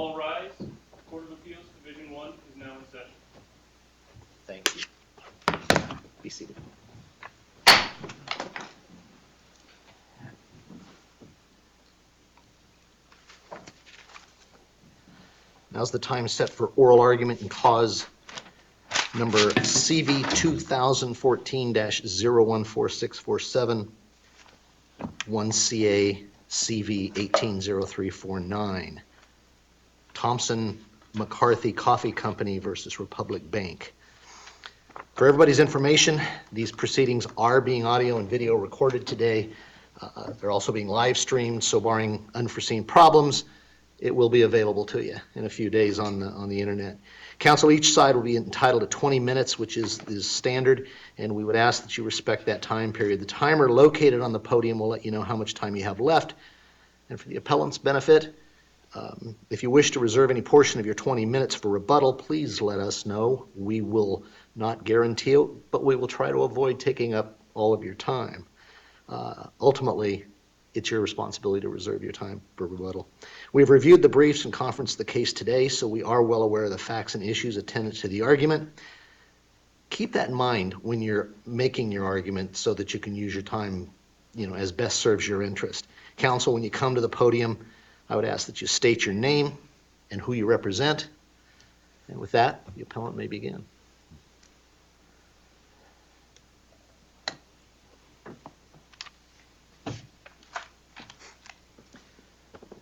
All rise. Court of Appeals, Division 1 is now in session. Thank you. Be seated. Now's the time set for oral argument in cause number CV 2014-014647, 1CA CV 180349. Thompson McCarthy Coffee Company versus Republic Bank. For everybody's information, these proceedings are being audio and video recorded today. They're also being live streamed, so barring unforeseen problems, it will be available to you in a few days on the internet. Counsel, each side will be entitled to 20 minutes, which is standard, and we would ask that you respect that time period. The timer located on the podium will let you know how much time you have left. And for the appellant's benefit, if you wish to reserve any portion of your 20 minutes for rebuttal, please let us know. We will not guarantee it, but we will try to avoid taking up all of your time. Ultimately, it's your responsibility to reserve your time for rebuttal. We've reviewed the briefs and conferenced the case today, so we are well aware of the facts and issues attendant to the argument. Keep that in mind when you're making your argument so that you can use your time, as best serves your interest. Counsel, when you come to the podium, I would ask that you state your name and who you represent. And with that, the appellant may begin.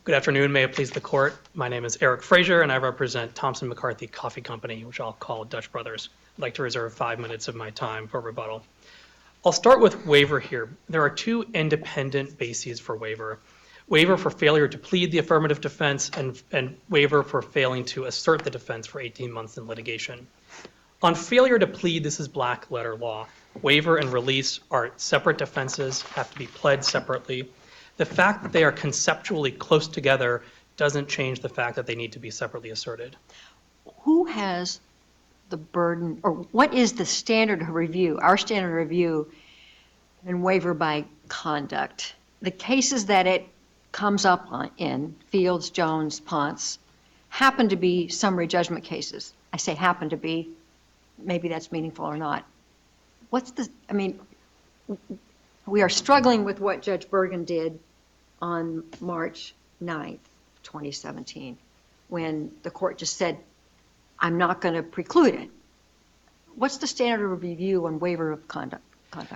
Good afternoon. May it please the court. My name is Eric Frazier, and I represent Thompson McCarthy Coffee Company, which I'll call Dutch Brothers. I'd like to reserve 5 minutes of my time for rebuttal. I'll start with waiver here. There are two independent bases for waiver. Waiver for failure to plead the affirmative defense and waiver for failing to assert the defense for 18 months in litigation. On failure to plead, this is black letter law. Waiver and release are separate defenses, have to be pled separately. The fact that they are conceptually close together doesn't change the fact that they need to be separately asserted. Who has the burden, or what is the standard of review, our standard of review in waiver by conduct? The cases that it comes up in, Fields, Jones, Ponce, happen to be summary judgment cases. I say happen to be, maybe that's meaningful or not. We are struggling with what Judge Bergen did on March 9th, 2017, when the court just said, I'm not going to preclude it. What's the standard of review on waiver of conduct?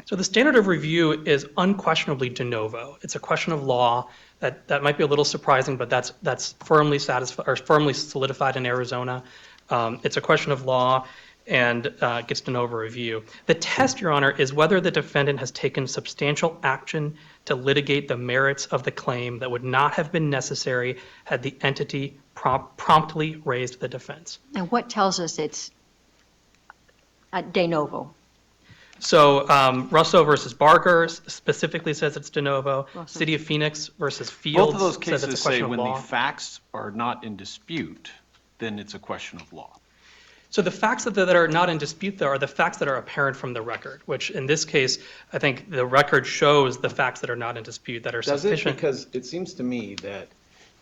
So the standard of review is unquestionably de novo. It's a question of law that might be a little surprising, but that's firmly solidified in Arizona. It's a question of law and gets de novo review. The test, Your Honor, is whether the defendant has taken substantial action to litigate the merits of the claim that would not have been necessary had the entity promptly raised the defense. And what tells us it's de novo? So Russo versus Barker specifically says it's de novo. Russo. City of Phoenix versus Fields Both of those says cases it's a say question of when law. the facts are not in dispute, then it's a question of law. So the facts that are not in dispute, though, are the facts that are apparent from the record, which in this case, I think the record shows the facts that are not in dispute that are sufficient. Because it seems to me that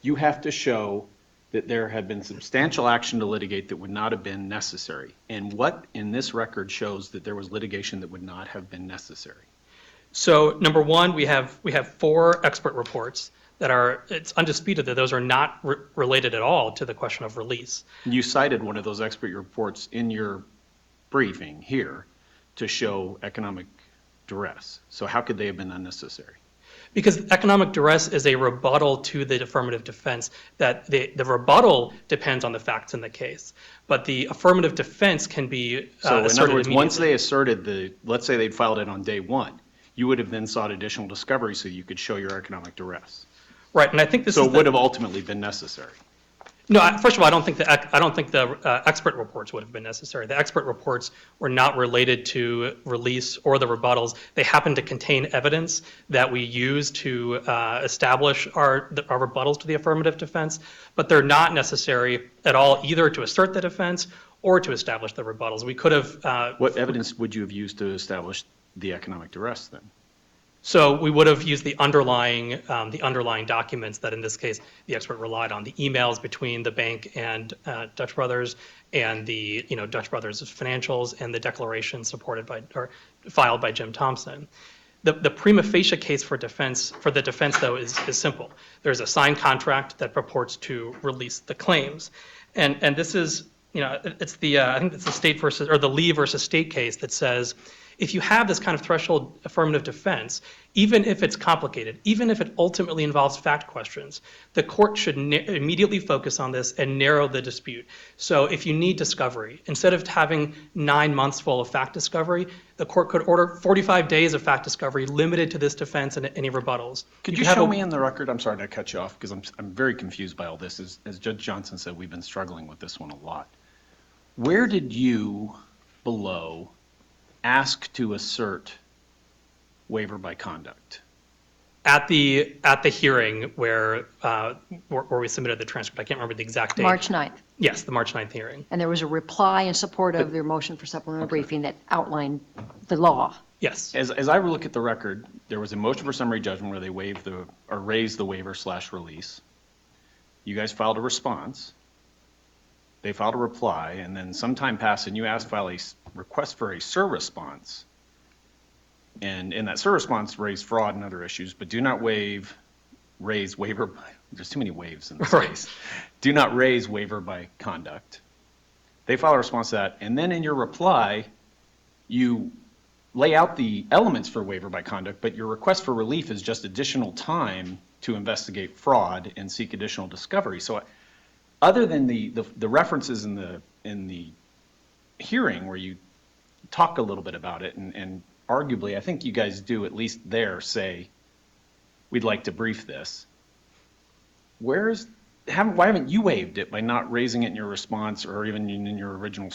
you have to show that there had been substantial action to litigate that would not have been necessary. And what in this record shows that there was litigation that would not have been necessary? So number one, we have 4 expert reports that it's undisputed that those are not related at all to the question of release. You cited one of those expert reports in your briefing here to show economic duress. So how could they have been unnecessary? Because economic duress is a rebuttal to the affirmative defense, that the rebuttal depends on the facts in the case. But the affirmative defense can be So in other words, once immediately. they asserted let's say they'd filed it on day one, you would have then sought additional discovery so you could show your economic duress. Right, and I think this So is it would have ultimately been necessary. No, first of all, I don't think the expert reports would have been necessary. The expert reports were not related to release or the rebuttals. They happen to contain evidence that we use to establish our rebuttals to the affirmative defense, but they're not necessary at all either to assert the defense or to establish the rebuttals. We could have. What evidence would you have used to establish the economic duress then? So we would have used the underlying documents that in this case the expert relied on, the emails between the bank and Dutch Brothers, and the Dutch Brothers' financials, and the declaration supported by or filed by Jim Thompson. The prima facie case for the defense though is simple. There's a signed contract that purports to release the claims, and this is it's the I think it's the state versus or the Lee versus state case that says, if you have this kind of threshold affirmative defense, even if it's complicated, even if it ultimately involves fact questions, the court should immediately focus on this and narrow the dispute. So if you need discovery, instead of having 9 months full of fact discovery, the court could order 45 days of fact discovery limited to this defense and any rebuttals. Could you show me in the record, I'm sorry to cut you off, because I'm very confused by all this. As Judge Johnson said, we've been struggling with this one a lot. Where did you below ask to assert waiver by conduct? At the hearing where we submitted the transcript, I can't remember the exact date. March 9th. Yes, the March 9th hearing. And there was a reply in support of their motion for supplemental briefing that outlined the law. Yes. As I look at the record, there was a motion for summary judgment where they raised the waiver / release. You guys filed a response. They filed a reply, and then some time passed, and you asked to file a request for a SIR response. And in that SIR response, raised fraud and other issues, but do not raise waiver by, there's too many waves in this Right. case. Do not raise waiver by conduct. They file a response to that, and then in your reply, you lay out the elements for waiver by conduct, but your request for relief is just additional time to investigate fraud and seek additional discovery. So other than the references in the hearing where you talk a little bit about it, and arguably, I think you guys do at least there say, we'd like to brief this. Why haven't you waived it by not raising it in your response or even in your original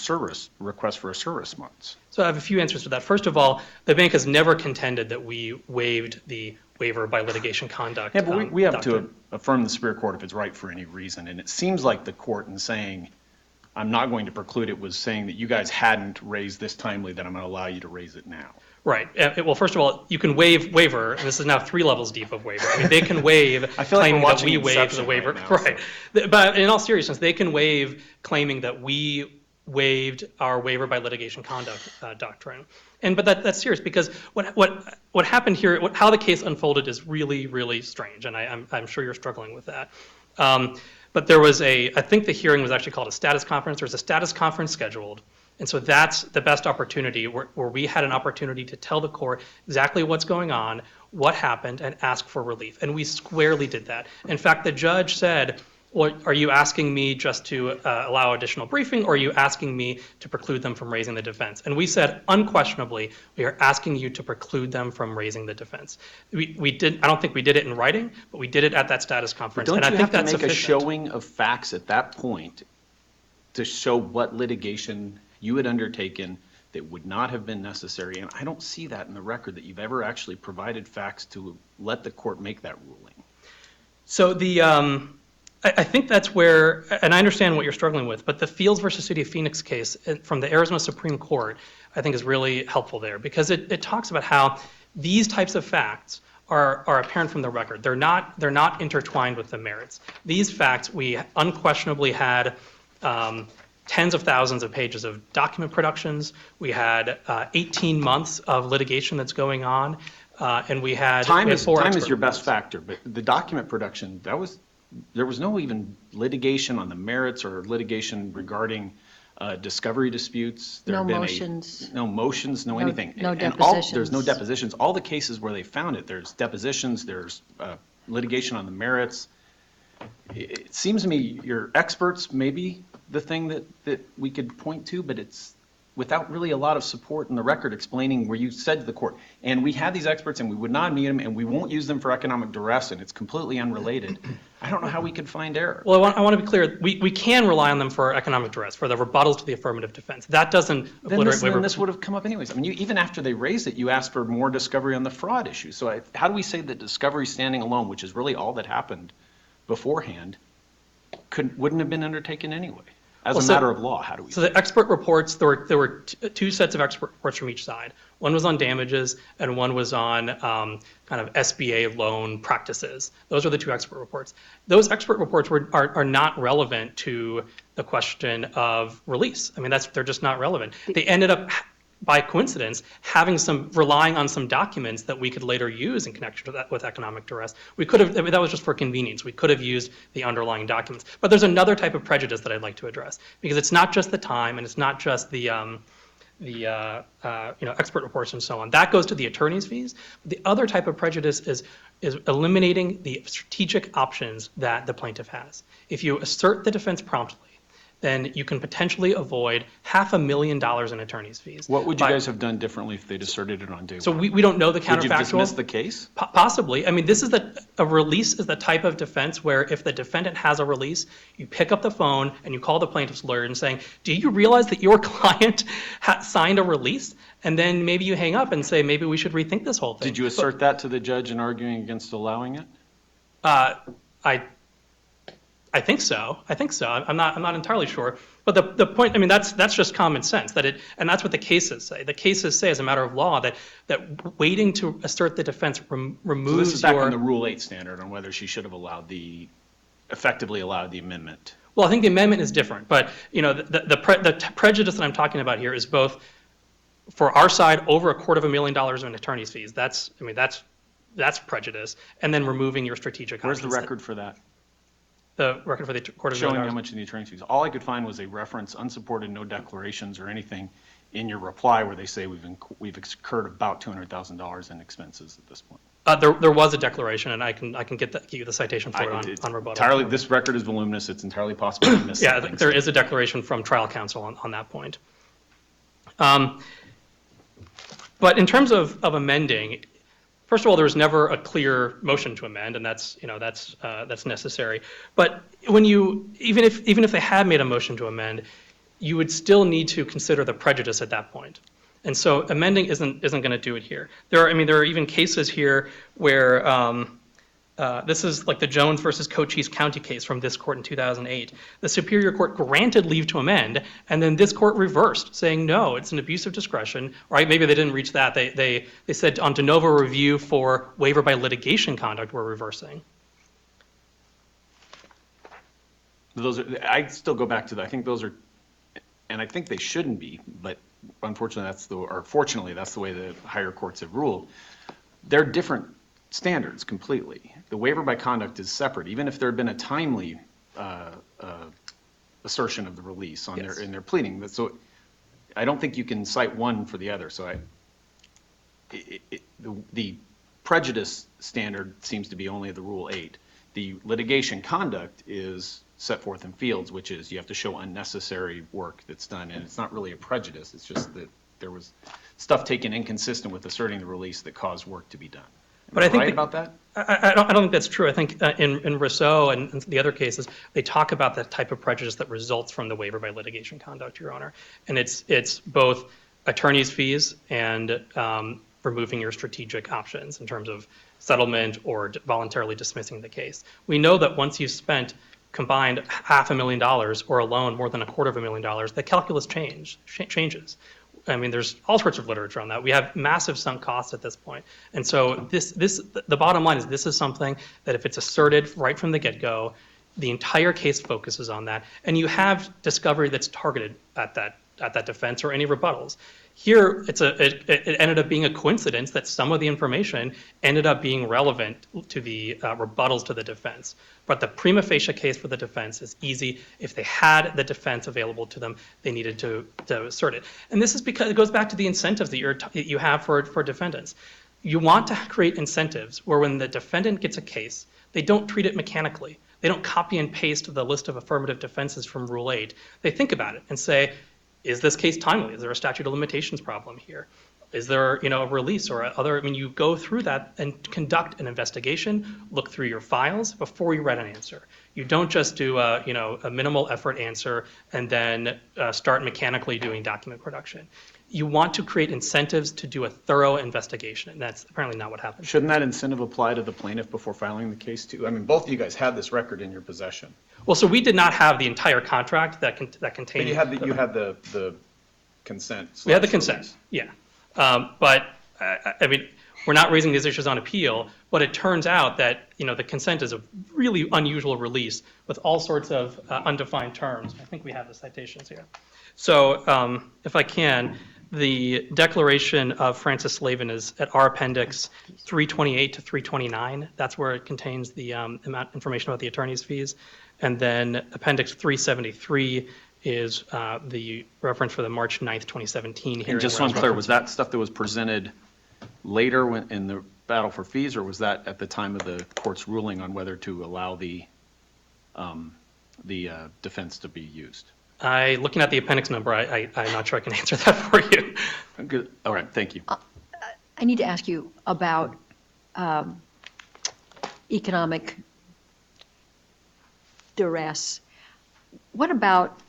request for a SIR response? So I have a few answers to that. First of all, the bank has never contended that we waived the waiver by litigation conduct. Yeah, but we have doctrine. to affirm the Superior Court if it's right for any reason. And it seems like the court in saying, I'm not going to preclude it, was saying that you guys hadn't raised this timely, that I'm going to allow you to raise it now. Right. Well, first of all, you can waiver, and this is now 3 levels deep of waiver. I mean, they can waive I feel like we're claiming that watching we waived Inception the waiver. right now, Right. But in all seriousness, they can waive claiming that we waived our waiver by litigation conduct doctrine. But that's serious, because what happened here, how the case unfolded is really, really strange, and I'm sure you're struggling with that. But there was I think the hearing was actually called a status conference. There was a status conference scheduled. And so that's the best opportunity where we had an opportunity to tell the court exactly what's going on, what happened, and ask for relief. And we squarely did that. In fact, the judge said, well, are you asking me just to allow additional briefing, or are you asking me to preclude them from raising the defense? And we said, unquestionably, we are asking you to preclude them from raising the defense. I don't think we did it in writing, but we did it at that status conference. Don't and I you think have to that's make a sufficient. showing of facts at that point to show what litigation you had undertaken that would not have been necessary? And I don't see that in the record, that you've ever actually provided facts to let the court make that ruling. So I think that's where, and I understand what you're struggling with, but the Fields versus City of Phoenix case from the Arizona Supreme Court, I think, is really helpful there, because it talks about how these types of facts are apparent from the record. They're not intertwined with the merits. These facts, we unquestionably had tens of thousands of pages of document productions. We had 18 months of litigation that's going on, and we had Time is four your expert best reports. factor, but the document production, there was no even litigation on the merits or litigation regarding discovery disputes. There No have been motions. No motions, no anything. no And there's no depositions. depositions. All the cases where they found it, there's depositions, there's litigation on the merits. It seems to me your experts may be the thing that we could point to, but it's without really a lot of support in the record explaining where you said to the court, and we had these experts and we would not meet them and we won't use them for economic duress, and it's completely unrelated. I don't know how we could find error. Well, I want to be clear. We can rely on them for economic duress, for the rebuttals to the affirmative defense. That doesn't obliterate waiver. Then this would have come up anyways. I mean, even after they raised it, you asked for more discovery on the fraud issue. So how do we say that discovery standing alone, which is really all that happened beforehand, wouldn't have been undertaken anyway? As Well, a so- matter of law, how do we? So the expert reports, there were two sets of expert reports from each side. One was on damages and one was on kind of SBA loan practices. Those are the two expert reports. Those expert reports are not relevant to the question of release. I mean, they're just not relevant. They ended up, by coincidence, relying on some documents that we could later use in connection to that with economic duress. We could have, that was just for convenience. We could have used the underlying documents. But there's another type of prejudice that I'd like to address, because it's not just the time and it's not just the expert reports and so on. That goes to the attorney's fees. The other type of prejudice is eliminating the strategic options that the plaintiff has. If you assert the defense promptly, then you can potentially avoid $500,000 in attorney's fees. What would you guys have done differently if they'd asserted it on day So one? we don't know the counterfactual. Would you have dismissed the case? Possibly. I mean, a release is the type of defense where if the defendant has a release, you pick up the phone and you call the plaintiff's lawyer and saying, do you realize that your client signed a release? And then maybe you hang up and say, maybe we should rethink this whole thing. Did you assert that to the judge in arguing against allowing it? I think so. I'm not entirely sure. But the point, I mean, that's just common sense, and that's what the cases say. The cases say, as a matter of law, that waiting to assert the defense removes So this is back on the Rule 8 standard on whether she should have effectively allowed the amendment. Well, I think the amendment is different, but the prejudice that I'm talking about here is both for our side over $250,000 in attorney's fees. That's prejudice, and then removing your strategic Where's options. the record for that? The record for the $250,000. Showing how much in the attorney's fees. All I could find was a reference, unsupported, no declarations or anything in your reply where they say we've incurred about $200,000 in expenses at this point. There was a declaration, and I can get you the citation for it on rebuttal. Entirely, this record is voluminous. It's entirely possible to miss Yeah, something. there is a declaration from trial counsel on that point. But in terms of amending, first of all, there was never a clear motion to amend, and that's necessary. But even if they had made a motion to amend, you would still need to consider the prejudice at that point. And so amending isn't going to do it here. There are even cases here where this is like the Jones versus Cochise County case from this court in 2008. The Superior Court granted leave to amend, and then this court reversed, saying no, it's an abuse of discretion. Right? Maybe they didn't reach that. They said on de novo review for waiver by litigation conduct, we're reversing. I still go back to that. I think those are, and I think they shouldn't be, but unfortunately fortunately that's the way the higher courts have ruled. They're different standards completely. The waiver by conduct is separate, even if there had been a timely assertion of the release in their pleading. So I don't think you can cite one for the other. So the prejudice standard seems to be only the Rule 8. The litigation conduct is set forth in Fields, which is you have to show unnecessary work that's done, and it's not really a prejudice. It's just that there was stuff taken inconsistent with asserting the release that caused work to be done. But I think right about that? I don't think that's true. I think in Rousseau and the other cases, they talk about the type of prejudice that results from the waiver by litigation conduct, Your Honor. And it's both attorney's fees and removing your strategic options in terms of settlement or voluntarily dismissing the case. We know that once you've spent combined $500,000 or a loan more than $250,000, the calculus changes. I mean, there's all sorts of literature on that. We have massive sunk costs at this point. And so the bottom line is this is something that if it's asserted right from the get-go, the entire case focuses on that, and you have discovery that's targeted at that defense or any rebuttals. Here, it ended up being a coincidence that some of the information ended up being relevant to the rebuttals to the defense. But the prima facie case for the defense is easy. If they had the defense available to them, they needed to assert it. And this is because it goes back to the incentives that you have for defendants. You want to create incentives where when the defendant gets a case, they don't treat it mechanically. They don't copy and paste the list of affirmative defenses from Rule 8. They think about it and say, is this case timely? Is there a statute of limitations problem here? Is there, a release or other? I mean, you go through that and conduct an investigation, look through your files before you write an answer. You don't just do a minimal effort answer and then start mechanically doing document production. you want to create incentives to do a thorough investigation, and that's apparently not what happened. Shouldn't that incentive apply to the plaintiff before filing the case too? I mean, both of you guys had this record in your possession. Well, so we did not have the entire contract that But contained. you had the consent. We had the / consent, release. yeah. But, I mean, we're not raising these issues on appeal, but it turns out that, the consent is a really unusual release with all sorts of undefined terms. I think we have the citations here. So if I can, the declaration of Francis Slavin is at our appendix 328 to 329. That's where it contains the information about the attorney's fees. And then appendix 373 is the reference for the March 9th, 2017 hearing. And just so I'm clear, was that stuff that was presented later in the battle for fees, or was that at the time of the court's ruling on whether to allow the defense to be used? Looking at the appendix number, I'm not sure I can answer that for you. Good. All right, thank you. I need to ask you about economic duress. What about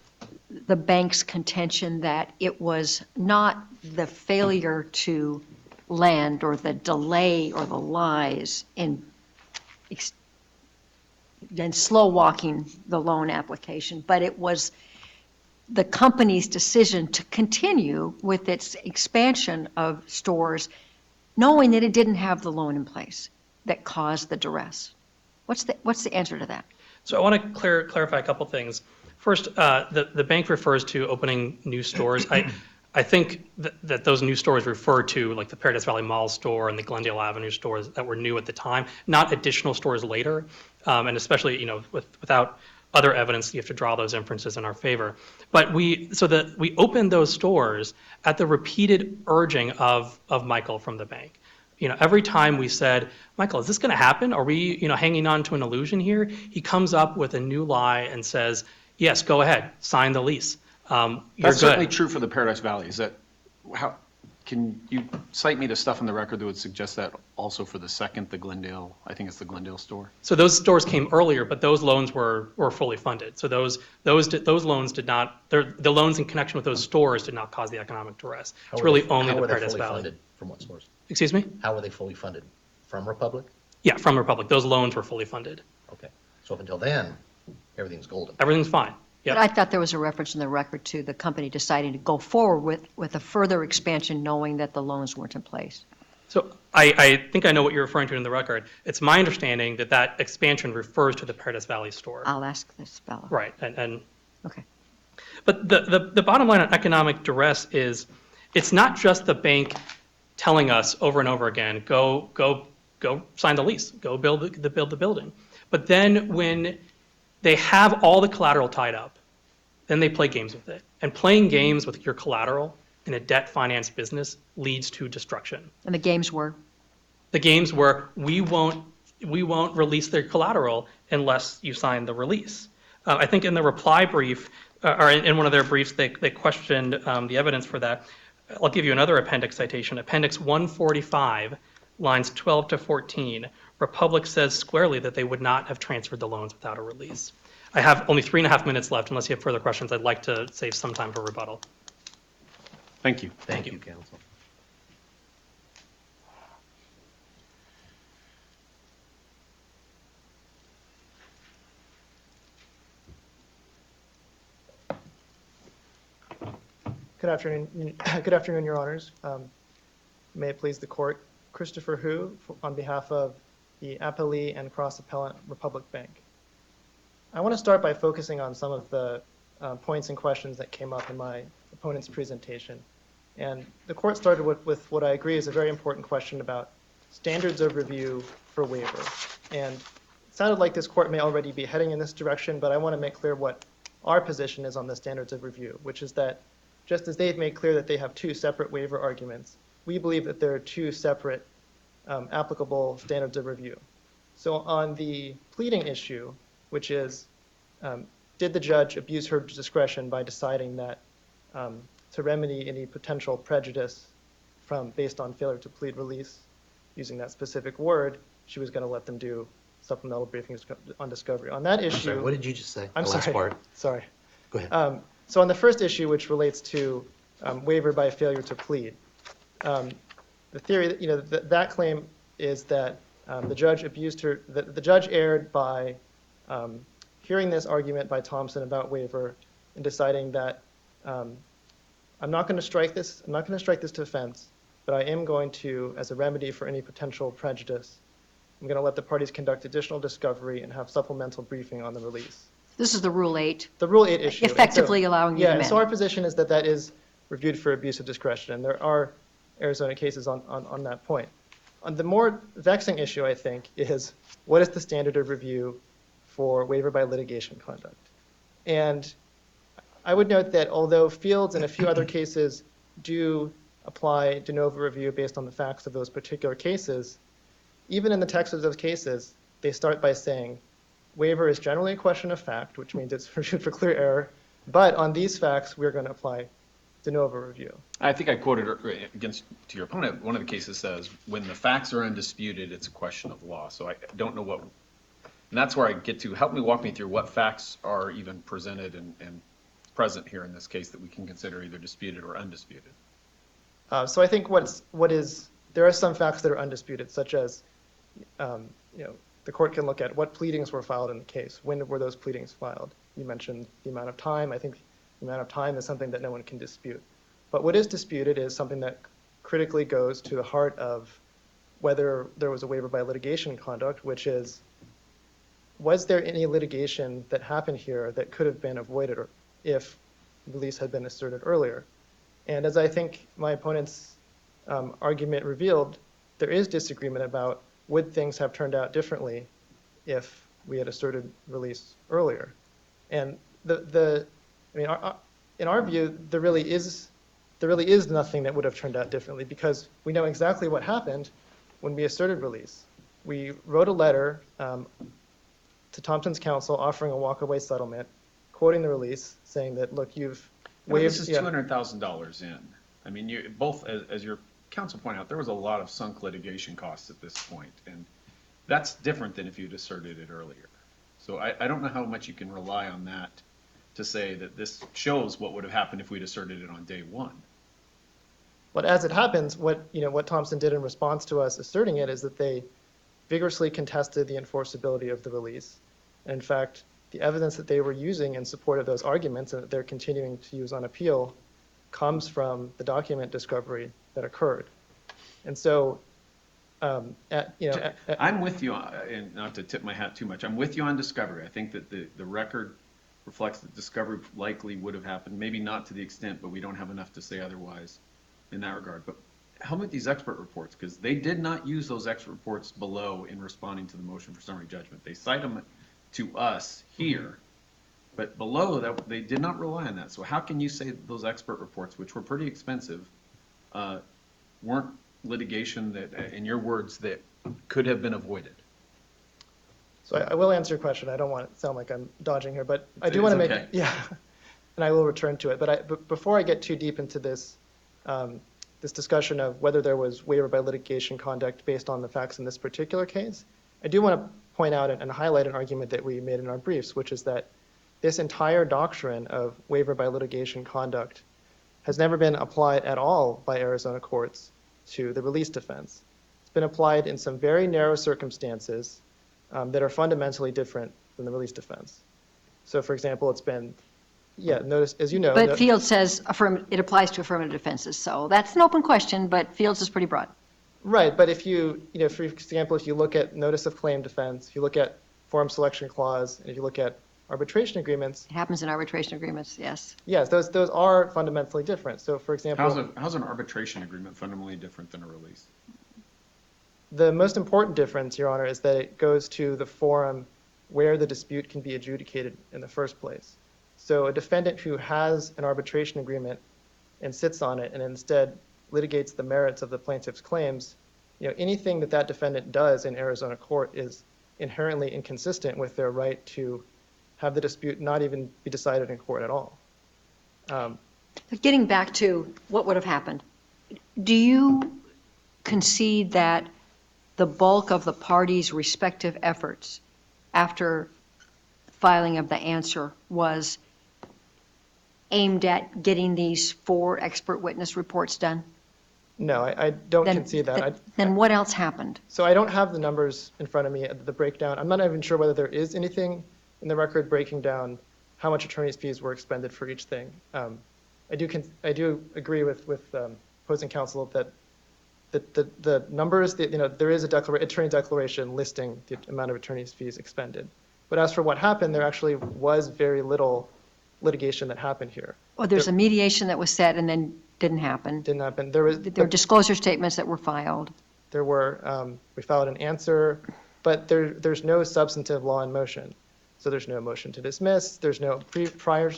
the bank's contention that it was not the failure to lend or the delay or the lies in slow walking the loan application, but it was the company's decision to continue with its expansion of stores, knowing that it didn't have the loan in place that caused the duress? What's the answer to that? So I want to clarify a couple things. First, the bank refers to opening new stores. I think that those new stores refer to like the Paradise Valley Mall store and the Glendale Avenue stores that were new at the time, not additional stores later. And especially, without other evidence, you have to draw those inferences in our favor. But we opened those stores at the repeated urging of Michael from the bank. Every time we said, Michael, is this going to happen? Are we, hanging on to an illusion here? He comes up with a new lie and says, yes, go ahead, sign the lease. You're That's certainly good. true for the Paradise Valley. Is that, can you cite me to stuff in the record that would suggest that also for the second, the Glendale, I think it's the Glendale store? So those stores came earlier, but those loans were fully funded. So those loans did not, the loans in connection with those stores did not cause the economic duress. It's really only the Paradise Valley. How were they fully funded? From what source? Excuse me? How were they fully funded? From Republic? Yeah, from Republic. Those loans were fully funded. Okay. So up until then, everything's golden. Everything's fine. But I thought there was a reference in the record to the company deciding to go forward with a further expansion, knowing that the loans weren't in place. So I think I know what you're referring to in the record. It's my understanding that that expansion refers to the Paradise Valley store. I'll ask this fellow. Right, and Okay. but the bottom line on economic duress is it's not just the bank telling us over and over again, go sign the lease, go build the building. But then when they have all the collateral tied up, then they play games with it. And playing games with your collateral in a debt finance business leads to destruction. And the games were? The games were, we won't release their collateral unless you sign the release. I think in the reply brief, or in one of their briefs, they questioned the evidence for that. I'll give you another appendix citation. Appendix 145, lines 12 to 14. Republic says squarely that they would not have transferred the loans without a release. I have only 3.5 minutes left. Unless you have further questions, I'd like to save some time for rebuttal. Thank you. Thank you, counsel. Good afternoon, Your Honors. May it please the Court. Christopher Hu, on behalf of the Appellee and Cross Appellant Republic Bank. I want to start by focusing on some of the points and questions that came up in my opponent's presentation. And the Court started with what I agree is a very important question about standards of review for waiver. And it sounded like this Court may already be heading in this direction, but I want to make clear what our position is on the standards of review, which is that just as they've made clear that they have two separate waiver arguments, we believe that there are two separate applicable standards of review. So on the pleading issue, which is, did the judge abuse her discretion by deciding that to remedy any potential prejudice based on failure to plead release, using that specific word, she was going to let them do supplemental briefings on discovery. On that issue, I'm sorry, what did you just say? I'm The last sorry. part. Sorry. Go ahead. So on the first issue, which relates to waiver by failure to plead. The theory that, that claim is that the judge abused her, that the judge erred by hearing this argument by Thompson about waiver and deciding that I'm not going to strike this defense, but I am going to, as a remedy for any potential prejudice, I'm going to let the parties conduct additional discovery and have supplemental briefing on the release. This is the Rule 8, The Rule 8 issue. And so- effectively allowing you to Yeah, and so our amend. position is that that is reviewed for abuse of discretion, and there are Arizona cases on that point. On the more vexing issue, I think, is what is the standard of review for waiver by litigation conduct? And I would note that although Fields and a few other cases do apply de novo review based on the facts of those particular cases, even in the text of those cases, they start by saying, waiver is generally a question of fact, which means it's reviewed for clear error, but on these facts, we're going to apply de novo review. I think I quoted against, to your opponent, one of the cases says, when the facts are undisputed, it's a question of law. So I don't know what, and that's where I get to, walk me through what facts are even presented and present here in this case that we can consider either disputed or undisputed. So I think there are some facts that are undisputed, such as, the court can look at what pleadings were filed in the case. When were those pleadings filed? You mentioned the amount of time. I think the amount of time is something that no one can dispute. But what is disputed is something that critically goes to the heart of whether there was a waiver by litigation conduct, which is, was there any litigation that happened here that could have been avoided if release had been asserted earlier? And as I think my opponent's argument revealed, there is disagreement about would things have turned out differently if we had asserted release earlier. And in our view, there really is nothing that would have turned out differently because we know exactly what happened when we asserted release. We wrote a letter to Thompson's counsel offering a walkaway settlement, quoting the release, saying that, look, you've waived. This is $200,000 in. I mean, you both, as your counsel pointed out, there was a lot of sunk litigation costs at this point, and that's different than if you'd asserted it earlier. So I don't know how much you can rely on that to say that this shows what would have happened if we'd asserted it on day one. But as it happens, what Thompson did in response to us asserting it is that they vigorously contested the enforceability of the release. And in fact, the evidence that they were using in support of those arguments and that they're continuing to use on appeal comes from the document discovery that occurred. And so, I'm with you, and not to tip my hat too much, I'm with you on discovery. I think that the record reflects that discovery likely would have happened, maybe not to the extent, but we don't have enough to say otherwise in that regard. But how about these expert reports? Because they did not use those expert reports below in responding to the motion for summary judgment. They cite them to us here, but below that, they did not rely on that. So how can you say that those expert reports, which were pretty expensive, weren't litigation that, in your words, that could have been avoided? So I will answer your question. I don't want it to sound like I'm dodging here, but I do want to make, okay. yeah, and I will return to it. But before I get too deep into this, this discussion of whether there was waiver by litigation conduct based on the facts in this particular case, I do want to point out and highlight an argument that we made in our briefs, which is that this entire doctrine of waiver by litigation conduct has never been applied at all by Arizona courts to the release defense. It's been applied in some very narrow circumstances that are fundamentally different than the release defense. So, for example, it's been, notice, as you know. But Fields says it applies to affirmative defenses, so that's an open question, but Fields is pretty broad. Right, but if for example, if you look at notice of claim defense, if you look at forum selection clause, and if you look at arbitration agreements. It happens in arbitration agreements, yes. Yes, those are fundamentally different. So, for example. How's an arbitration agreement fundamentally different than a release? The most important difference, Your Honor, is that it goes to the forum where the dispute can be adjudicated in the first place. So a defendant who has an arbitration agreement and sits on it and instead litigates the merits of the plaintiff's claims, anything that defendant does in Arizona court is inherently inconsistent with their right to have the dispute not even be decided in court at all. Getting back to what would have happened, do you concede that the bulk of the parties' respective efforts after filing of the answer was aimed at getting these 4 expert witness reports done? No, I don't Then- concede that. Then what else happened? So I don't have the numbers in front of me, the breakdown. I'm not even sure whether there is anything in the record breaking down how much attorney's fees were expended for each thing. I do agree with opposing counsel that the numbers, there is attorney declaration listing the amount of attorney's fees expended. But as for what happened, there actually was very little litigation that happened here. Well, there's a mediation that was set and then didn't happen. Didn't happen. There were disclosure statements that were filed. We filed an answer, but there's no substantive law in motion. So there's no motion to dismiss, there's no prior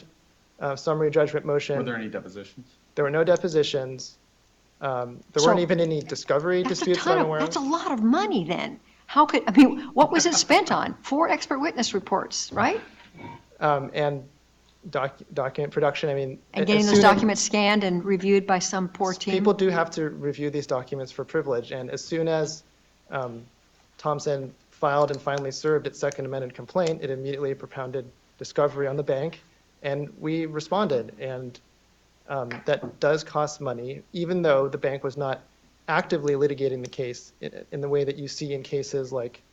summary judgment motion. Were there any depositions? There were no depositions. There So- weren't even any discovery disputes that I'm aware of. That's a lot of money then. What was it spent on? 4 expert witness reports, right? And document production, And as getting those soon as- documents scanned and reviewed by some poor team? People do have to review these documents for privilege, and as soon as Thompson filed and finally served its second amended complaint, it immediately propounded discovery on the bank, and we responded. And that does cost money, even though the bank was not actively litigating the case in the way that you see in cases like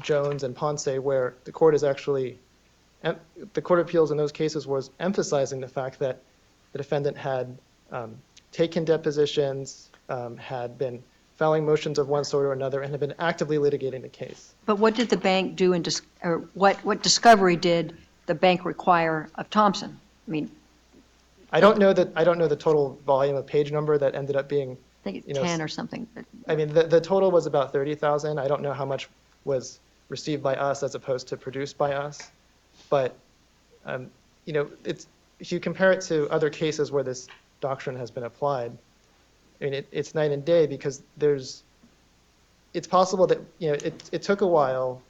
Jones and Ponce, where the court is actually, the Court of Appeals in those cases was emphasizing the fact that the defendant had taken depositions, had been filing motions of one sort or another, and had been actively litigating the case. But what did the bank do or what discovery did the bank require of Thompson? I don't know the total volume of page number that ended up being, I think it's You know, 10 or something. but- the total was about 30,000. I don't know how much was received by us as opposed to produced by us. But, if you compare it to other cases where this doctrine has been applied, it's night and day, because it's possible that, it took a while,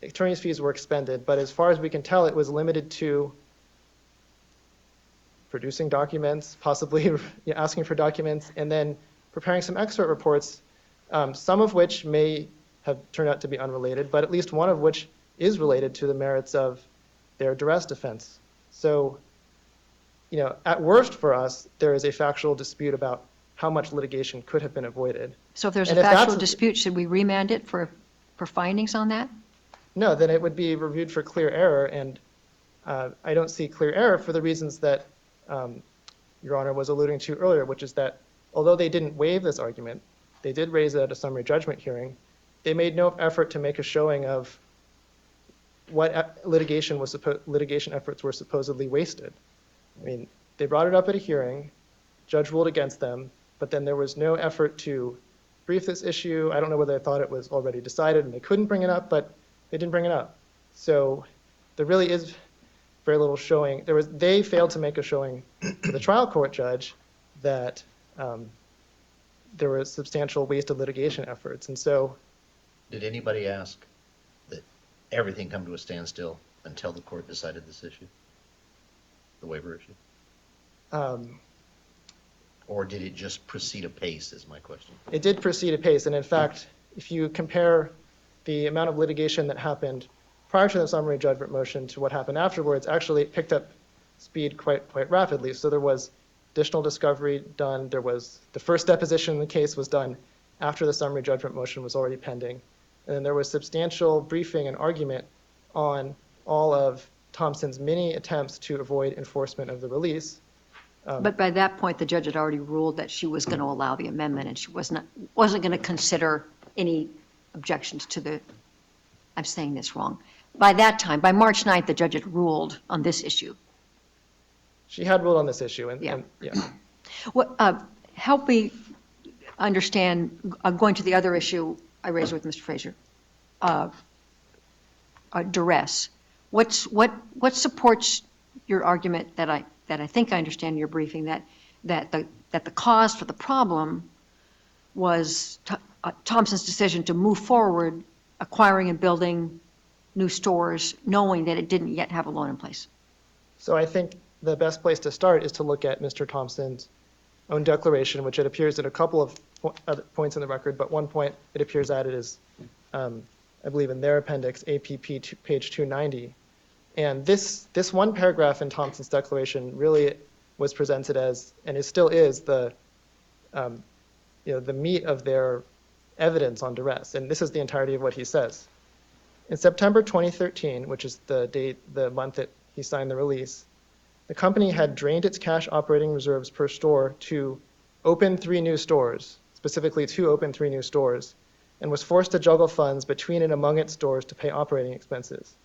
attorney's fees were expended, but as far as we can tell, it was limited to producing documents, possibly asking for documents, and then preparing some expert reports, some of which may have turned out to be unrelated, but at least one of which is related to the merits of their duress defense. So, at worst for us, there is a factual dispute about how much litigation could have been avoided. So if there's a And if factual that's- dispute, should we remand it for findings on that? No, then it would be reviewed for clear error, and I don't see clear error for the reasons that Your Honor was alluding to earlier, which is that although they didn't waive this argument, they did raise it at a summary judgment hearing, they made no effort to make a showing of what litigation efforts were supposedly wasted. They brought it up at a hearing, judge ruled against them, but then there was no effort to brief this issue. I don't know whether they thought it was already decided and they couldn't bring it up, but they didn't bring it up. So there really is very little showing. They failed to make a showing to the trial court judge that there was substantial wasted litigation efforts. And so, Did anybody ask that everything come to a standstill until the court decided this issue? The waiver issue? Or did it just proceed apace, is my question. it did proceed apace, and in fact, if you compare the amount of litigation that happened prior to the summary judgment motion to what happened afterwards, actually it picked up speed quite rapidly. So there was additional discovery done. There was the first deposition in the case was done after the summary judgment motion was already pending. And then there was substantial briefing and argument on all of Thompson's many attempts to avoid enforcement of the release. But by that point, the judge had already ruled that she was going to allow the amendment, and she wasn't going to consider any objections to the, I'm saying this wrong. By that time, by March 9th, the judge had ruled on this issue. She had ruled on this issue, and Yeah. yeah. Help me understand, going to the other issue I raised with Mr. Frazier, duress. What supports your argument that I think I understand in your briefing, that the cause for the problem was Thompson's decision to move forward, acquiring and building new stores, knowing that it didn't yet have a loan in place? So I think the best place to start is to look at Mr. Thompson's own declaration, which it appears at a couple of other points in the record, but one point it appears at it is, I believe in their appendix, APP page 290. And this one paragraph in Thompson's declaration really was presented as, and it still is, the meat of their evidence on duress. And this is the entirety of what he says. In September 2013, which is the month that he signed the release, the company had drained its cash operating reserves per store to open 3 new stores, specifically to open 3 new stores, and was forced to juggle funds between and among its stores to pay operating expenses.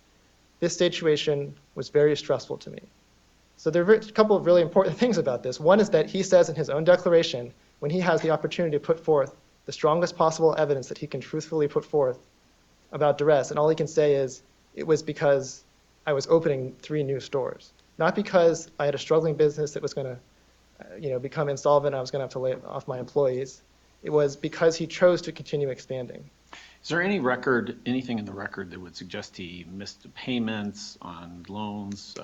This situation was very stressful to me. So there are a couple of really important things about this. One is that he says in his own declaration, when he has the opportunity to put forth the strongest possible evidence that he can truthfully put forth about duress, and all he can say is, it was because I was opening 3 new stores. Not because I had a struggling business that was going to become insolvent, I was going to have to lay off my employees. It was because he chose to continue expanding. Is there anything in the record that would suggest he missed payments on loans,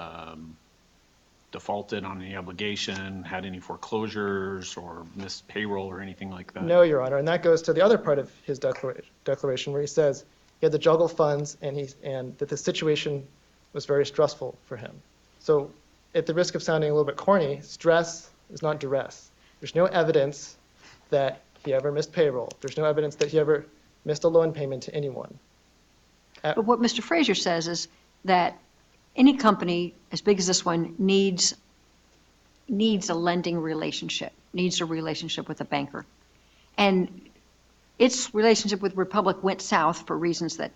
defaulted on any obligation, had any foreclosures, or missed payroll or anything like that? No, Your Honor, and that goes to the other part of his declaration where he says he had to juggle funds and that the situation was very stressful for him. So at the risk of sounding a little bit corny, stress is not duress. There's no evidence that he ever missed payroll. There's no evidence that he ever missed a loan payment to anyone. But what Mr. Frazier says is that any company as big as this one needs a lending relationship, needs a relationship with a banker. And its relationship with Republic went south for reasons that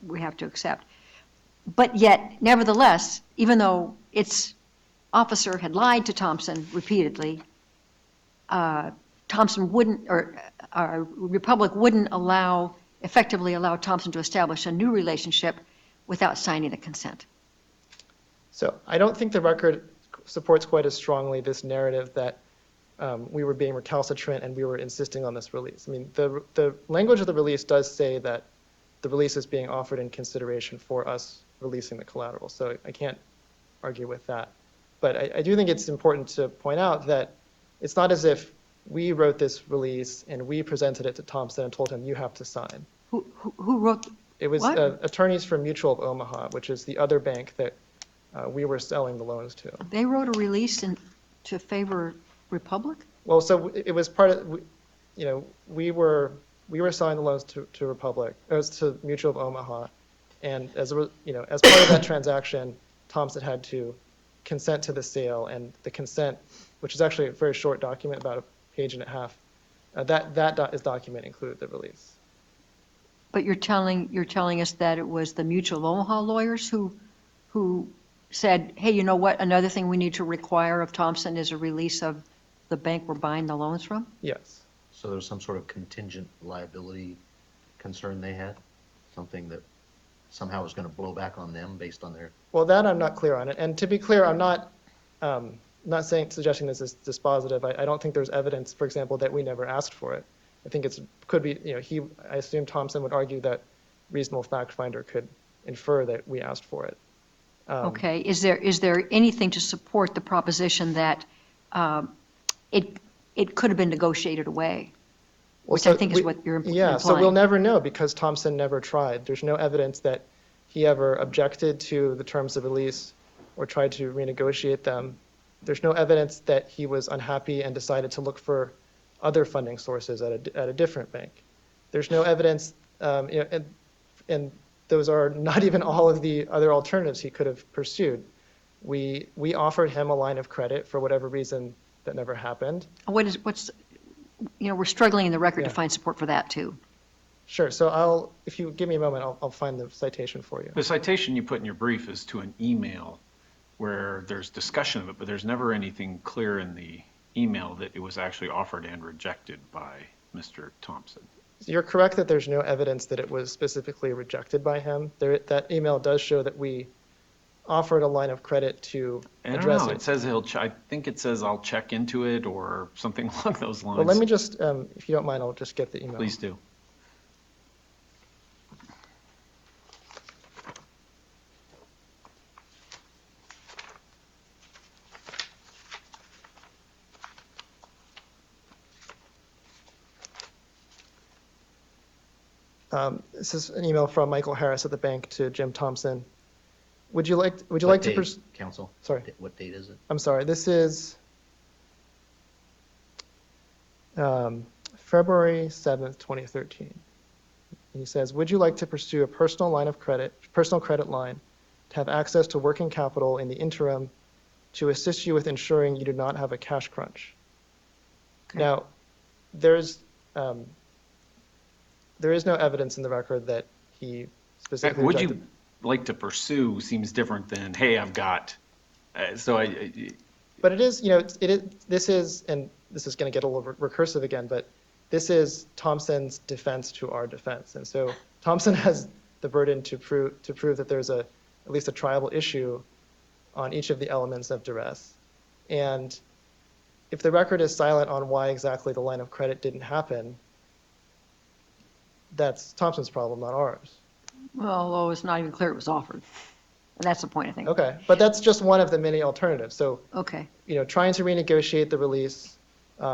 we have to accept. But yet, nevertheless, even though its officer had lied to Thompson repeatedly, Thompson wouldn't, or Republic wouldn't effectively allow Thompson to establish a new relationship without signing a consent. So I don't think the record supports quite as strongly this narrative that we were being recalcitrant and we were insisting on this release. I mean, the language of the release does say that the release is being offered in consideration for us releasing the collateral. So I can't argue with that. But I do think it's important to point out that it's not as if we wrote this release and we presented it to Thompson and told him, you have to sign. Who wrote? It was What? attorneys from Mutual of Omaha, which is the other bank that we were selling the loans to. They wrote a release to favor Republic? Well, so it was part of, we were selling the loans to Republic, it was to Mutual of Omaha. And as part of that transaction, Thompson had to consent to the sale, and the consent, which is actually a very short document, about a page and a half, that document included the release. But you're telling us that it was the Mutual of Omaha lawyers who said, hey, you know what, another thing we need to require of Thompson is a release of the bank we're buying the loans from? Yes. So there's some sort of contingent liability concern they had? Something that somehow was going to blow back on them based on their... Well, that I'm not clear on. And to be clear, I'm not suggesting this is dispositive. I don't think there's evidence, for example, that we never asked for it. I think could be, I assume Thompson would argue that reasonable fact finder could infer that we asked for it. Okay, is there anything to support the proposition that it could have been negotiated away? Which I think is what you're implying. Yeah, so we'll never know because Thompson never tried. There's no evidence that he ever objected to the terms of release or tried to renegotiate them. There's no evidence that he was unhappy and decided to look for other funding sources at a different bank. There's no evidence, and those are not even all of the other alternatives he could have pursued. We offered him a line of credit for whatever reason that never happened. We're struggling in the record to Yeah. find support for that too. Sure, so if you give me a moment, I'll find the citation for you. The citation you put in your brief is to an email where there's discussion of it, but there's never anything clear in the email that it was actually offered and rejected by Mr. Thompson. You're correct that there's no evidence that it was specifically rejected by him. That email does show that we offered a line of credit to I don't address know, it. it says I think it says I'll check into it or something along those lines. Well, let me just, if you don't mind, I'll just get the email. Please do. This is an email from Michael Harris at the bank to Jim Thompson. Would you like to Date, pursue? Counsel? Sorry. What date is it? I'm sorry, this is February 7th, 2013. And he says, would you like to pursue a personal credit line to have access to working capital in the interim to assist you with ensuring you do not have a cash crunch? Okay. Now, there is no evidence in the record that he specifically Would rejected. you like to pursue seems different than, hey, I've got, But it is, this is, and this is going to get a little recursive again, but this is Thompson's defense to our defense. And so Thompson has the burden to prove that there's at least a triable issue on each of the elements of duress. And if the record is silent on why exactly the line of credit didn't happen, that's Thompson's problem, not ours. Well, although it's not even clear it was offered. And that's the point, I think. Okay, but that's just one of the many alternatives. So, Okay. trying to renegotiate the release,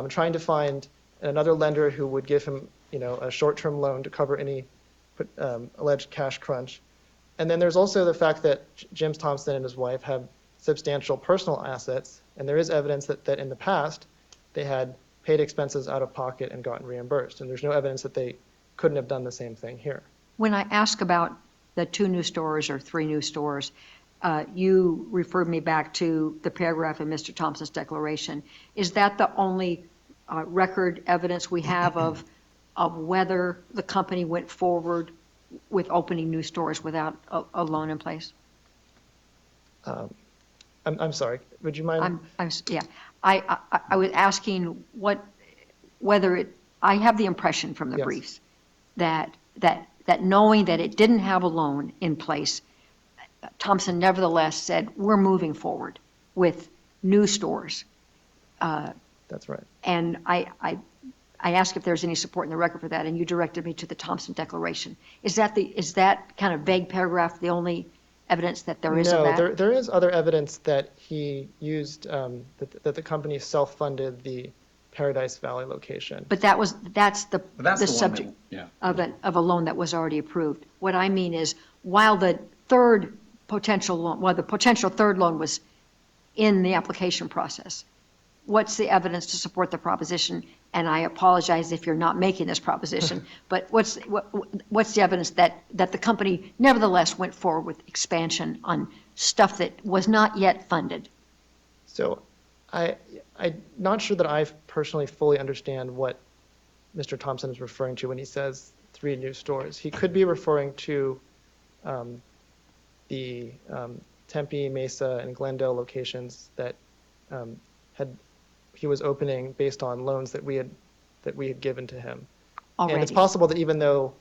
trying to find another lender who would give him, a short-term loan to cover any alleged cash crunch. And then there's also the fact that James Thompson and his wife have substantial personal assets, and there is evidence that in the past they had paid expenses out of pocket and gotten reimbursed. And there's no evidence that they couldn't have done the same thing here. When I ask about the 2 new stores or 3 new stores, you referred me back to the paragraph in Mr. Thompson's declaration. Is that the only record evidence we have of whether the company went forward with opening new stores without a loan in place? I'm sorry, would you mind? Yeah. I was asking whether it, I have the impression from the Yes. briefs that knowing that it didn't have a loan in place, Thompson nevertheless said, we're moving forward with new stores. That's right. And I asked if there's any support in the record for that, and you directed me to the Thompson Declaration. Is that kind of vague paragraph the only evidence that there is of that? No, there is other evidence that he used, that the company self-funded the Paradise Valley location. But that's the that's the one subject that, of a loan that was already approved. What I mean is, while the potential third loan was in the application process, what's the evidence to support the proposition? And I apologize if you're not making this proposition, but what's the evidence that the company nevertheless went forward with expansion on stuff that was not yet funded? So I'm not sure that I personally fully understand what Mr. Thompson is referring to when he says 3 new stores. He could be referring to the Tempe, Mesa, and Glendale locations that he was opening based on loans that we had given to him. Already. And it's possible that even though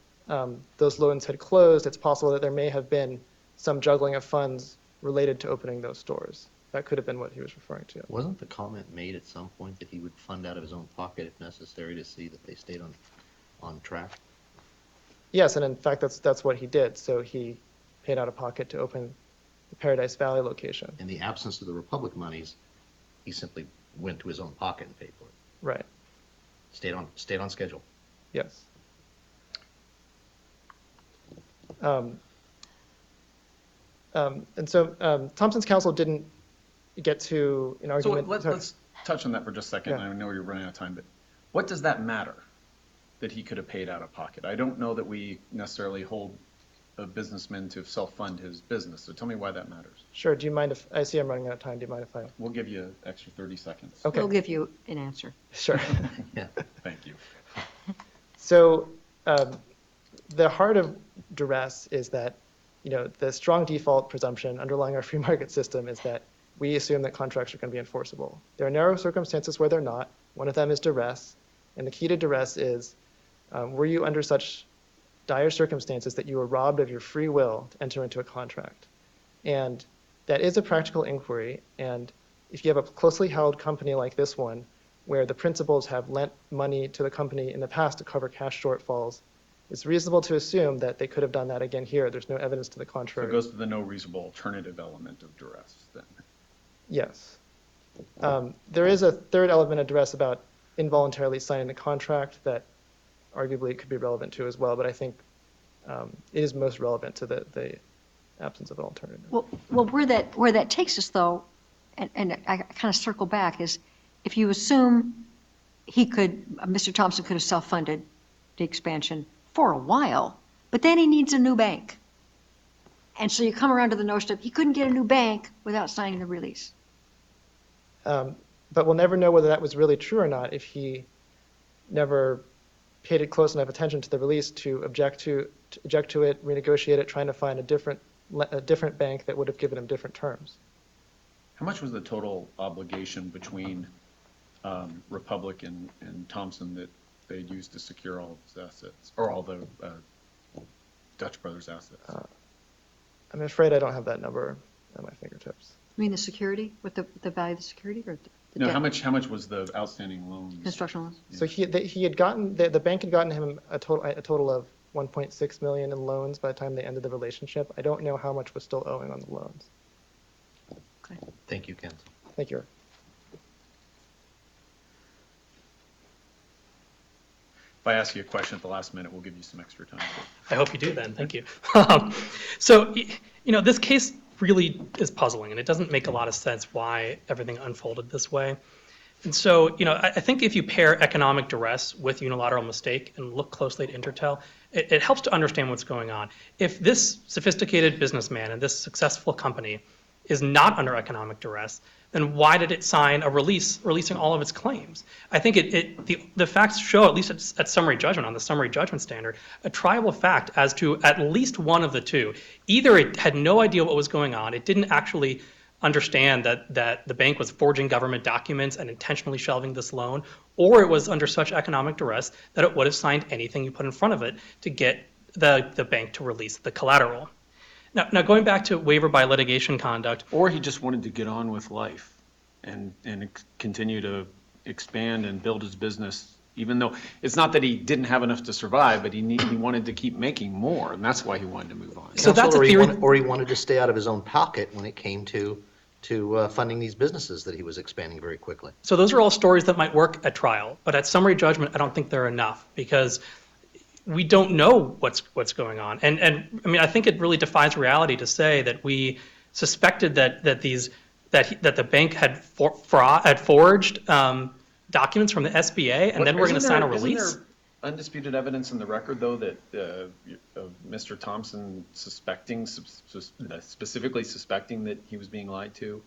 those loans had closed, it's possible that there may have been some juggling of funds related to opening those stores. That could have been what he was referring to. Wasn't the comment made at some point that he would fund out of his own pocket if necessary to see that they stayed on track? Yes, and in fact, that's what he did. So he paid out of pocket to open the Paradise Valley location. In the absence of the Republic monies, he simply went to his own pocket and paid for it. Right. Stayed on schedule. Yes. And so Thompson's counsel didn't get to an So argument. let's touch on that for just a second. Yeah. I know you're running out of time, but what does that matter that he could have paid out of pocket? I don't know that we necessarily hold a businessman to self-fund his business. So tell me why that matters. Sure. Do you mind if I see I'm running out of time? Do you mind if I? We'll give you an extra 30 seconds. Okay. We'll give you an answer. Sure. Yeah. Thank you. So the heart of duress is that, the strong default presumption underlying our free market system is that we assume that contracts are going to be enforceable. There are narrow circumstances where they're not. One of them is duress. And the key to duress is, were you under such dire circumstances that you were robbed of your free will to enter into a contract? And that is a practical inquiry. And if you have a closely held company like this one, where the principals have lent money to the company in the past to cover cash shortfalls, it's reasonable to assume that they could have done that again here. There's no evidence to the So contrary. it goes to the no reasonable alternative element of duress then. Yes. There is a third element of duress about involuntarily signing the contract that arguably could be relevant to as well, but I think it is most relevant to the absence of an alternative. Well, where that takes us, though, and I kind of circle back, is if you assume Mr. Thompson could have self-funded the expansion for a while, but then he needs a new bank. And so you come around to the notion of he couldn't get a new bank without signing the release. But we'll never know whether that was really true or not if he never paid it close enough attention to the release to object to it, renegotiate it, trying to find a different bank that would have given him different terms. How much was the total obligation between Republic and Thompson that they'd used to secure all of his assets, or all the Dutch Brothers' assets? I'm afraid I don't have that number at my fingertips. You mean the security, with the value of the security, or the No, debt? how much was the outstanding loans? Construction loans? So he had gotten, the bank had gotten him a total of 1.6 million in loans by the time they ended the relationship. I don't know how much was still owing on the loans. Thank you, Ken. Thank you. If I ask you a question at the last minute, we'll give you some extra time. I hope you do then, thank you. So, this case really is puzzling, and it doesn't make a lot of sense why everything unfolded this way. And so, I think if you pair economic duress with unilateral mistake and look closely at Intertel, it helps to understand what's going on. If this sophisticated businessman and this successful company is not under economic duress, then why did it sign a release releasing all of its claims? I think the facts show, at least at summary judgment, on the summary judgment standard, a triable fact as to at least one of the two. Either it had no idea what was going on, it didn't actually understand that the bank was forging government documents and intentionally shelving this loan, or it was under such economic duress that it would have signed anything you put in front of it to get the bank to release the collateral. Now going back to waiver by litigation conduct. Or he just wanted to get on with life and continue to expand and build his business, even though it's not that he didn't have enough to survive, but he wanted to keep making more, and that's why he wanted to move on. So that's a theory. Or he wanted to stay out of his own pocket when it came to funding these businesses that he was expanding very quickly. So those are all stories that might work at trial, but at summary judgment, I don't think they're enough because we don't know what's going on. And I mean, I think it really defies reality to say that we suspected that the bank had forged documents from the SBA, and then we're going to sign a release. Isn't there undisputed evidence in the record, though, that of Mr. Thompson specifically suspecting that he was being lied to?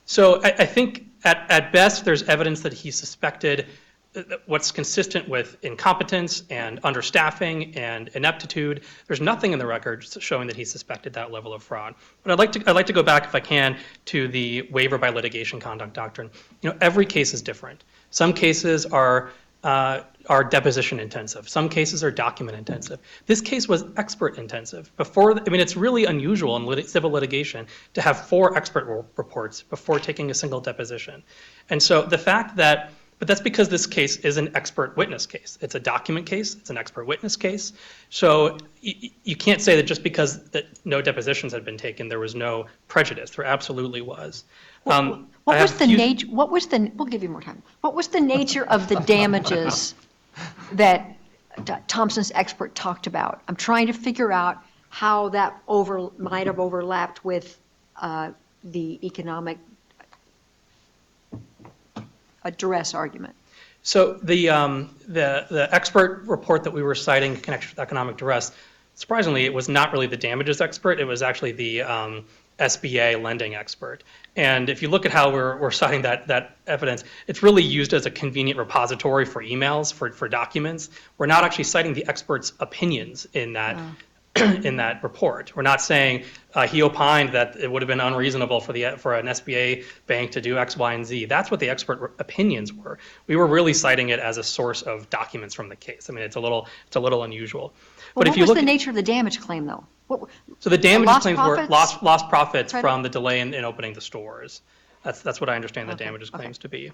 So I think at best there's evidence that he suspected what's consistent with incompetence and understaffing and ineptitude. There's nothing in the record showing that he suspected that level of fraud. But I'd like to go back, if I can, to the waiver by litigation conduct doctrine. Every case is different. Some cases are deposition intensive. Some cases are document intensive. This case was expert intensive. It's really unusual in civil litigation to have 4 expert reports before taking a single deposition. And so the fact but that's because this case is an expert witness case. It's a document case. It's an expert witness case. So you can't say that just because that no depositions had been taken, there was no prejudice. There absolutely was. We'll give you more time. What was the nature of the damages that Thompson's expert talked about? I'm trying to figure out how that might have overlapped with the economic duress argument. So the expert report that we were citing in connection with economic duress, surprisingly, it was not really the damages expert. It was actually the SBA lending expert. And if you look at how we're citing that evidence, it's really used as a convenient repository for emails, for documents. We're not actually citing the expert's opinions in that in that report. We're not saying he opined that it would have been unreasonable for an SBA bank to do X, Y, and Z. That's what the expert opinions were. We were really citing it as a source of documents from the case. I mean, it's a little unusual. Well, what was the nature of the damage claim, though? So the damages claims were profits? lost profits from the delay in opening the stores. That's what I understand the damages claims to be.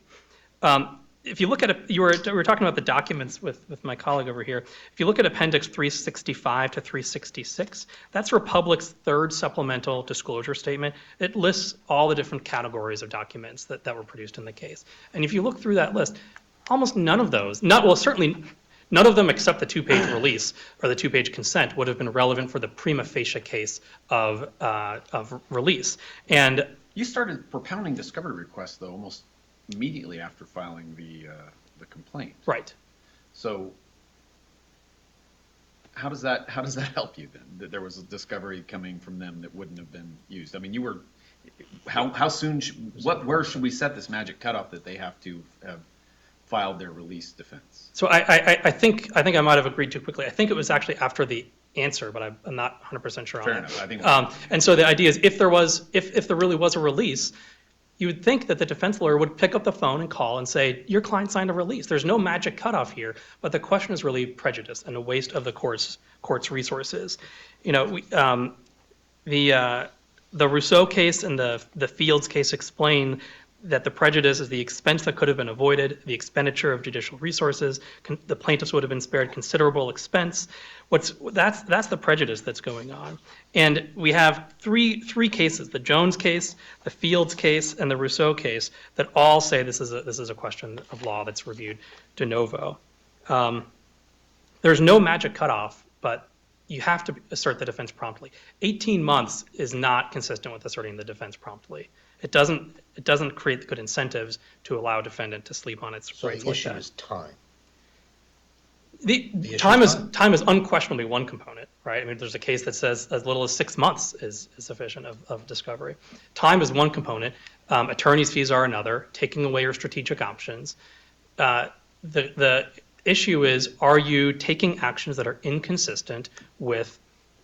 If you look at we were talking about the documents with my colleague over here. If you look at Appendix 365 to 366, that's Republic's 3rd supplemental disclosure statement. It lists all the different categories of documents that were produced in the case. And if you look through that list, almost none of those, certainly None of them except the two-page release or the two-page consent would have been relevant for the prima facie case of release. And You started propounding discovery requests, though, almost immediately after filing the complaint. right. So how does that help you then, that there was a discovery coming from them that wouldn't have been used? I mean, you were, how soon, where should we set this magic cutoff that they have to have filed their release defense? So I think I might have agreed too quickly. I think it was actually after the answer, but I'm not 100% sure on Fair that. enough. I think. And so the idea is if there really was a release, you would think that the defense lawyer would pick up the phone and call and say, your client signed a release. There's no magic cutoff here, but the question is really prejudice and a waste of the court's resources. You know, the Rousseau case and the Fields case explain that the prejudice is the expense that could have been avoided, the expenditure of judicial resources, the plaintiffs would have been spared considerable expense. That's the prejudice that's going on. And we have three cases, the Jones case, the Fields case, and the Rousseau case, that all say this is a question of law that's reviewed de novo. There's no magic cutoff, but you have to assert the defense promptly. 18 months is not consistent with asserting the defense promptly. It doesn't create good incentives to allow a defendant to sleep on its So rights the like issue that. is time. The issue time is time is unquestionably one component, right? I mean, there's a case that says as little as 6 months is sufficient of discovery. Time is one component. Attorney's fees are another. Taking away your strategic options. The issue is, are you taking actions that are inconsistent with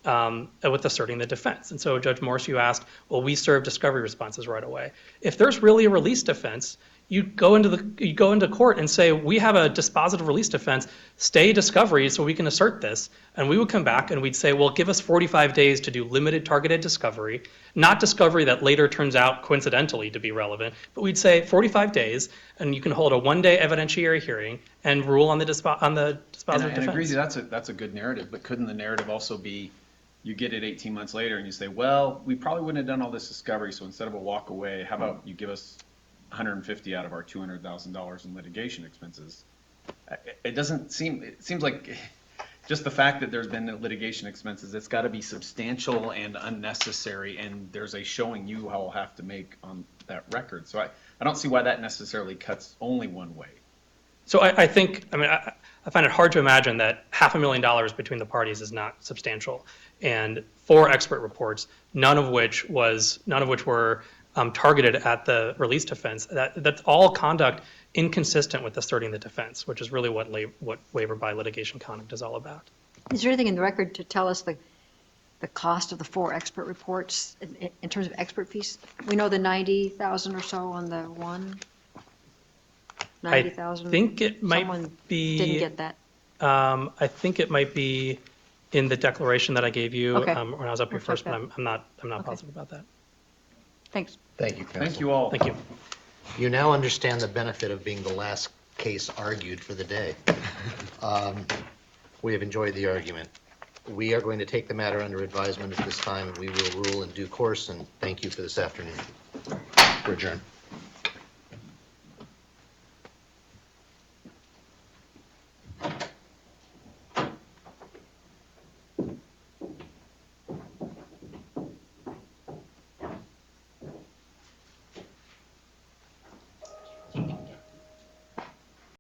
asserting the defense? And so, Judge Morse, you asked, well, we serve discovery responses right away. If there's really a release defense, you go into court and say, we have a dispositive release defense, stay discovery so we can assert this. And we would come back and we'd say, well, give us 45 days to do limited targeted discovery, not discovery that later turns out coincidentally to be relevant, but we'd say 45 days and you can hold a one-day evidentiary hearing and rule on the dispositive And I defense. agree that's a good narrative, but couldn't the narrative also be, you get it 18 months later and you say, well, we probably wouldn't have done all this discovery, so instead of a walk away, how about you give us 150 out of our $200,000 in litigation expenses? It seems like just the fact that there's been litigation expenses, it's got to be substantial and unnecessary, and there's a showing you will have to make on that record. So I don't see why that necessarily cuts only one way. So I think, I find it hard to imagine that $500,000 between the parties is not substantial. And 4 expert reports, none of which were targeted at the release defense. That's all conduct inconsistent with asserting the defense, which is really what waiver by litigation conduct is all about. Is there anything in the record to tell us the cost of the 4 expert reports in terms of expert fees? We know the 90,000 or so on the one. 90,000. I think it might Someone be. didn't get that. I think it might be in the declaration that I gave you Okay. when I was up here We'll check first, but that. I'm not Okay. positive about that. Thanks. Thank you, counsel. Thank you all. Thank you. You now understand the benefit of being the last case argued for the day. We have enjoyed the argument. We are going to take the matter under advisement at this time, and we will rule in due course, and thank you for this afternoon. We're adjourned.